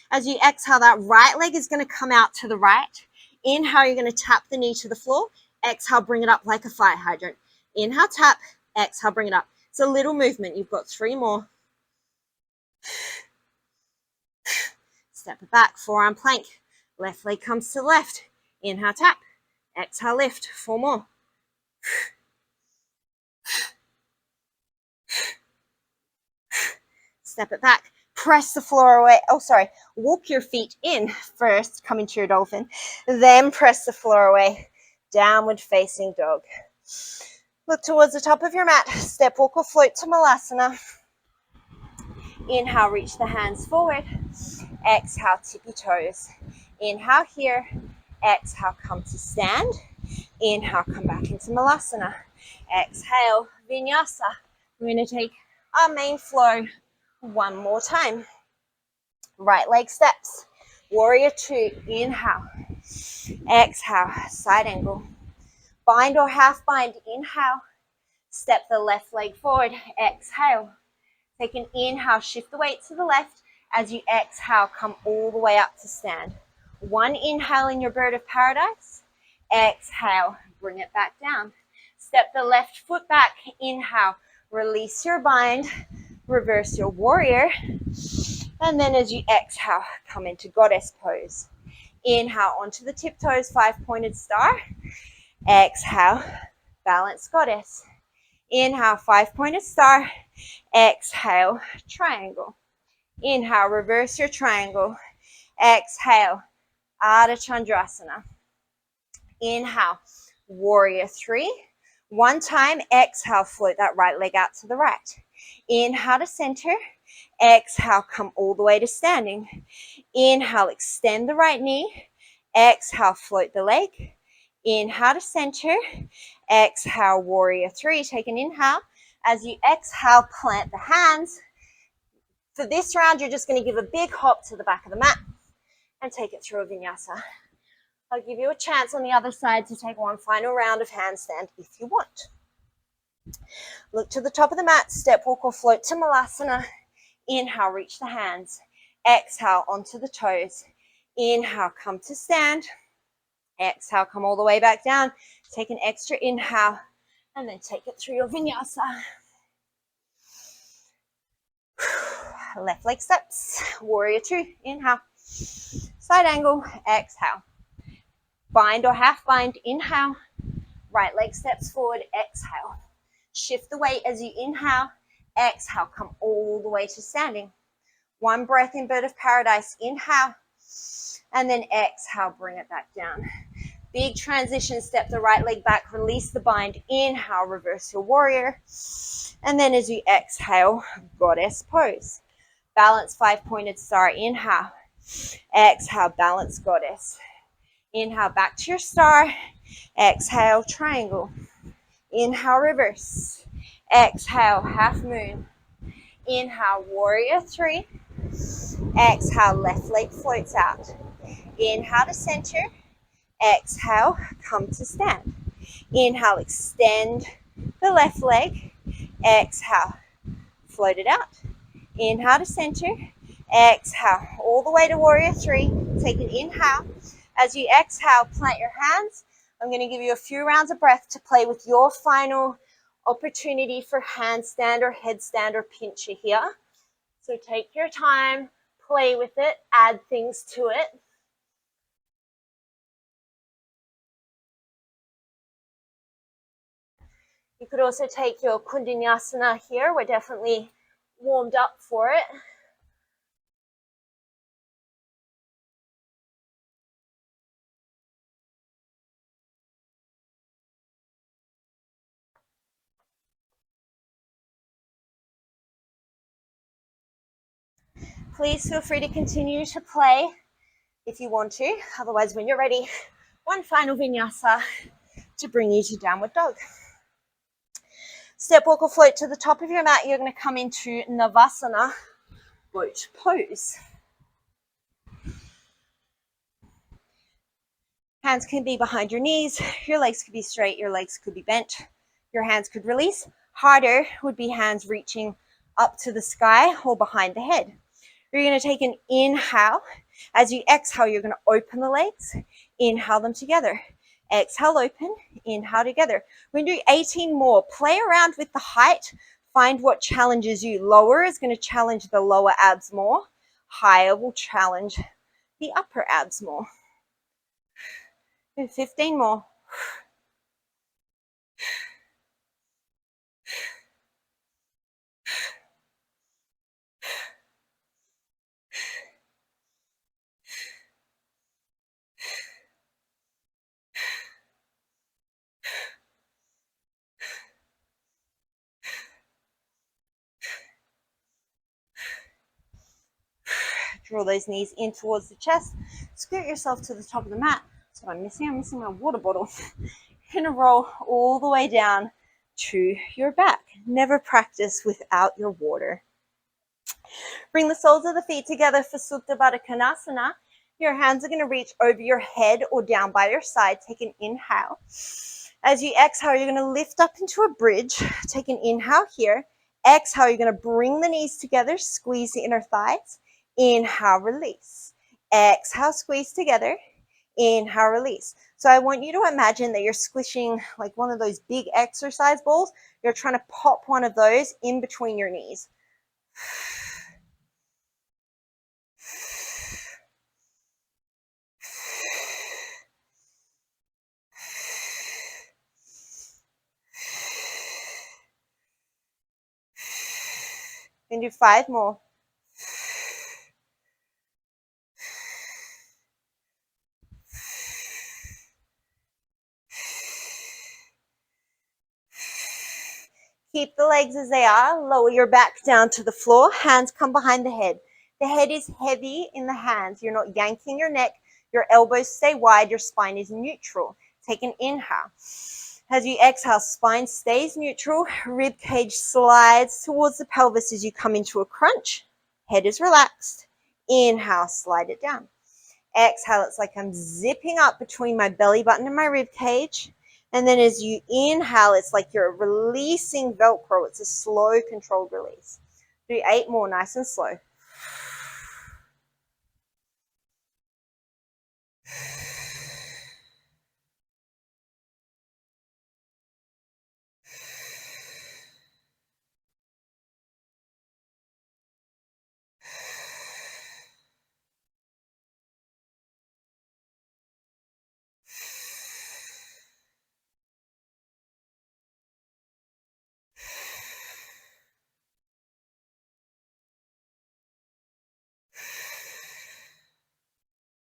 As you exhale, that right leg is going to come out to the right. Inhale, you're going to tap the knee to the floor. Exhale, bring it up like a fire hydrant. Inhale, tap. Exhale, bring it up. It's a little movement. You've got 3 more. Step it back, forearm plank. Left leg comes to the left. Inhale, tap. Exhale, lift. 4 more. Step it back. Press the floor away. Oh, sorry. Walk your feet in first. Come into your dolphin. Then press the floor away. Downward facing dog. Look towards the top of your mat. Step, walk, or float to Malasana. Inhale, reach the hands forward. Exhale, tippy toes. Inhale here. Exhale, come to stand. Inhale, come back into Malasana. Exhale, Vinyasa. We're going to take our main flow one more time. Right leg steps. Warrior 2. Inhale. Exhale, side angle. Bind or half bind. Inhale. Step the left leg forward. Exhale. Take an inhale, shift the weight to the left. As you exhale, come all the way up to stand. One inhale in your bird of paradise. Exhale, bring it back down. Step the left foot back. Inhale, release your bind. Reverse your warrior. And then as you exhale, come into goddess pose. Inhale onto the tiptoes, 5-pointed star. Exhale, balanced goddess. Inhale, 5-pointed star. Exhale, triangle. Inhale, reverse your triangle. Exhale, Ardha Chandrasana. Inhale, warrior 3. One time, exhale, float that right leg out to the right. Inhale to center. Exhale, come all the way to standing. Inhale, extend the right knee. Exhale, float the leg. Inhale to center. Exhale, warrior 3. Take an inhale. As you exhale, plant the hands. For this round, you're just going to give a big hop to the back of the mat and take it through a vinyasa. I'll give you a chance on the other side to take one final round of handstand if you want. Look to the top of the mat, step, walk, or float to Malasana. Inhale, reach the hands. Exhale, onto the toes. Inhale, come to stand. Exhale, come all the way back down. Take an extra inhale and then take it through your vinyasa. Left leg steps, warrior 2, inhale. Side angle, exhale. Bind or half bind, inhale. Right leg steps forward, exhale. Shift the weight as you inhale. Exhale, come all the way to standing. One breath in bird of paradise, inhale. And then exhale, bring it back down. Big transition, step the right leg back, release the bind, inhale, reverse your warrior. And then as you exhale, goddess pose. Balance 5-pointed star, inhale. Exhale, balance goddess. Inhale, back to your star. Exhale, triangle. Inhale, reverse. Exhale, half moon. Inhale, warrior 3. Exhale, left leg floats out. Inhale to center. Exhale, come to stand. Inhale, extend the left leg. Exhale, float it out. Inhale to center. Exhale, all the way to warrior 3. Take an inhale. As you exhale, plant your hands. I'm going to give you a few rounds of breath to play with your final opportunity for handstand or headstand or pincher here. So take your time, play with it, add things to it. You could also take your Kundalini here. We're definitely warmed up for it. Please feel free to continue to play if you want to. Otherwise, when you're ready, one final vinyasa to bring you to downward dog. Step, walk, or float to the top of your mat. You're going to come into Navasana, boat pose. Hands can be behind your knees. Your legs could be straight. Your legs could be bent. your hands could release. Harder would be hands reaching up to the sky or behind the head. You're going to take an inhale. As you exhale, you're going to open the legs, inhale them together. Exhale, open, inhale together. We're going to do 18 more. Play around with the height. Find what challenges you. Lower is going to challenge the lower abs more. Higher will challenge the upper abs more. 15 more. Draw those knees in towards the chest. Scoot yourself to the top of the mat. That's what I'm missing. I'm missing my water bottle. You're going to roll all the way down to your back. Never practice without your water. Bring the soles of the feet together for Supta Baddha Konasana. Your hands are going to reach over your head or down by your side. Take an inhale. As you exhale, you're going to lift up into a bridge. Take an inhale here. Exhale, you're going to bring the knees together. Squeeze the inner thighs. Inhale, release. Exhale, squeeze together. Inhale, release. So I want you to imagine that you're squishing like one of those big exercise balls. You're trying to pop one of those in between your knees. Then do 5 more. Keep the legs as they are. Lower your back down to the floor. Hands come behind the head. The head is heavy in the hands. You're not yanking your neck. Your elbows stay wide. Your spine is neutral. Take an inhale. As you exhale, spine stays neutral. Rib cage slides towards the pelvis as you come into a crunch. Head is relaxed. Inhale, slide it down. Exhale, it's like I'm zipping up between my belly button and my rib cage. And then as you inhale, it's like you're releasing Velcro. It's a slow, controlled release. Do 8 more, nice and slow.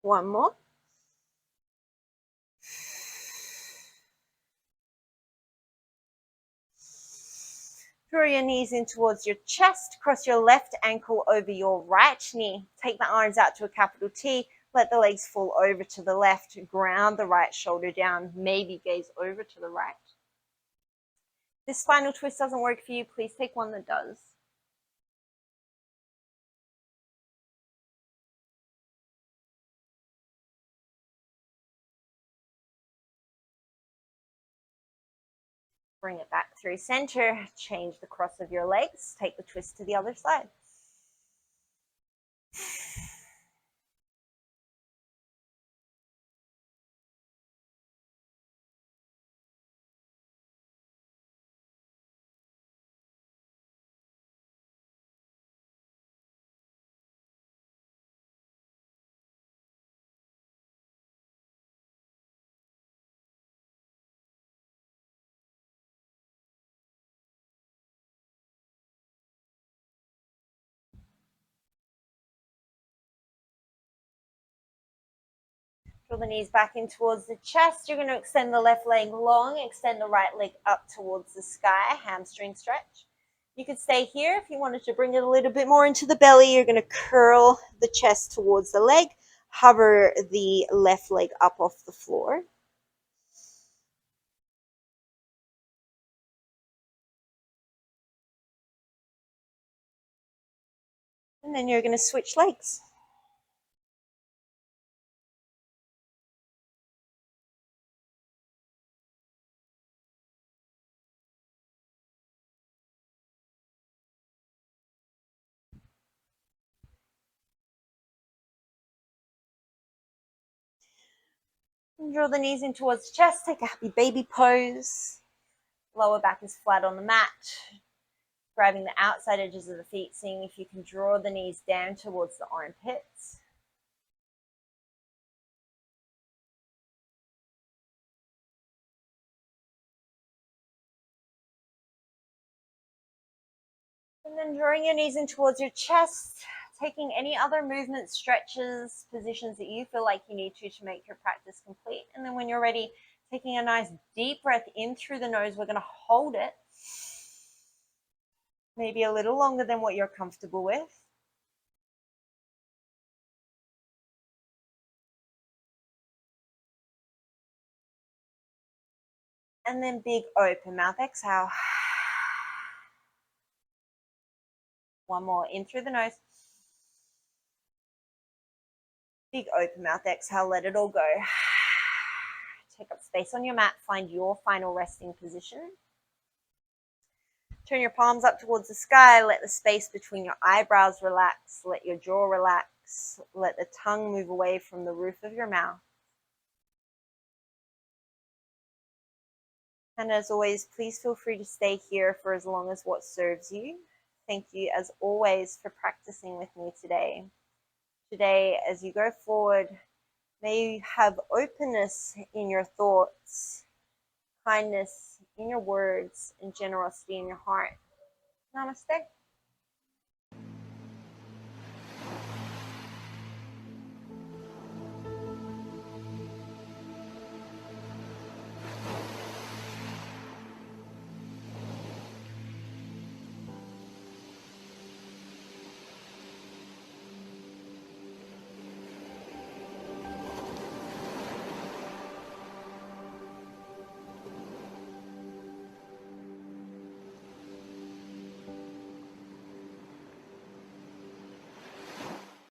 One more. Draw your knees in towards your chest. Cross your left ankle over your right knee. Take the arms out to a capital T. Let the legs fall over to the left. Ground the right shoulder down. Maybe gaze over to the right. If this spinal twist doesn't work for you, please take one that does. Bring it back through center. Change the cross of your legs. Take the twist to the other side. Draw the knees back in towards the chest. You're going to extend the left leg long, extend the right leg up towards the sky, hamstring stretch. You could stay here if you wanted to bring it a little bit more into the belly. You're going to curl the chest towards the leg, hover the left leg up off the floor. And then you're going to switch legs. And draw the knees in towards the chest. Take a happy baby pose. Lower back is flat on the mat. Grabbing the outside edges of the feet, seeing if you can draw the knees down towards the armpits. And then drawing your knees in towards your chest, taking any other movements, stretches, positions that you feel like you need to make your practice complete. And then when you're ready, taking a nice deep breath in through the nose, we're going to hold it. Maybe a little longer than what you're comfortable with. And then big open mouth exhale. One more in through the nose. Big open mouth exhale, let it all go. Take up space on your mat, find your final resting position. Turn your palms up towards the sky, let the space between your eyebrows relax, let your jaw relax, let the tongue move away from the roof of your mouth. And as always, please feel free to stay here for as long as what serves you. Thank you as always for practicing with me today. Today, as you go forward, may you have openness in your thoughts, kindness in your words, and generosity in your heart. Namaste.